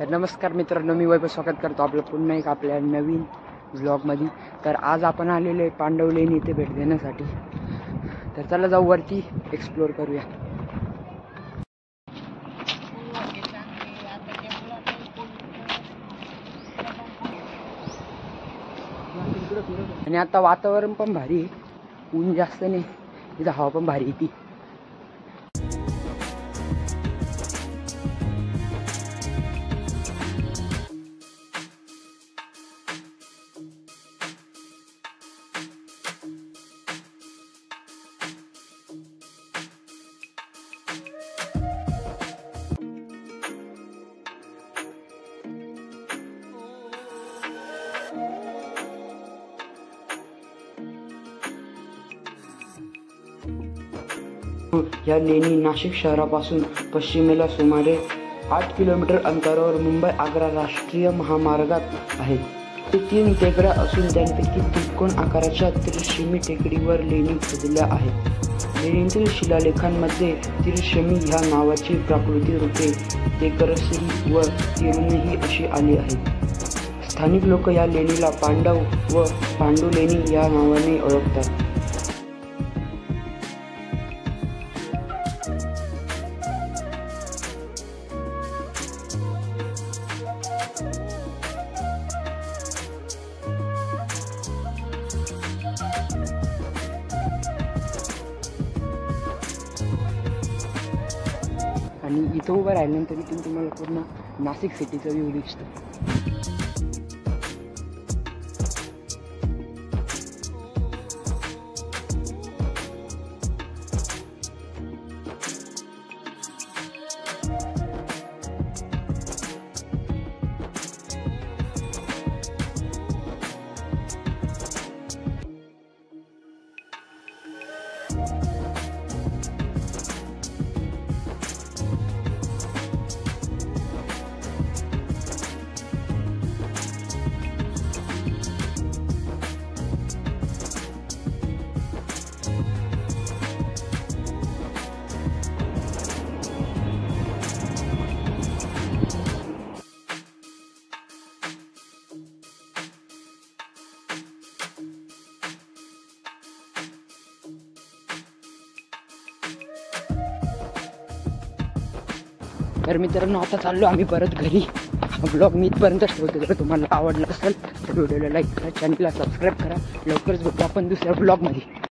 तर नमस्कार मित्रांनो, मी वैभव स्वागत करतो आपलं पुन्हा एक आपल्या नवीन व्लॉगमध्ये। तर आज आपण आलेलो आहे पांडवलेणी इथे भेट देण्यासाठी। तर चला जाऊ वरती एक्सप्लोर करूया। आणि आता वातावरण पण भारी आहे, ऊन जास्त नाही, इथं हवा पण भारी येते। या लेणी नाशिक शहरापासून पश्चिमेला सुमारे 8 किलोमीटर अंतरावर मुंबई आग्रा राष्ट्रीय महामार्गात आहेत। ते 3 टेकड्या असून त्यांपैकी त्रिकोण आकाराच्या त्रिशमी टेकडीवर लेणी खोदल्या आहेत। लेणीतील शिलालेखांमध्ये त्रिशमी ह्या नावाची प्राकृतिक रूपे तेकरश्री व तिरुनेही अशी आली आहेत। स्थानिक लोक या लेणीला पांडव व पांडुलेणी या नावाने ओळखतात। आणि इथं उभं राहिल्यानंतर इथून तुम्हाला पूर्ण नाशिक सिटीचा व्ह्यू दिसतो। तर मित्रांनो, आता चाललो आम्ही परत घरी। हा ब्लॉग मी इथपर्यंत ठेवतो। जर तुम्हाला आवडला असेल तर व्हिडिओला लाईक करा, चॅनलला सबस्क्राईब करा। लवकरच भेटू आपण दुसऱ्या ब्लॉगमध्ये।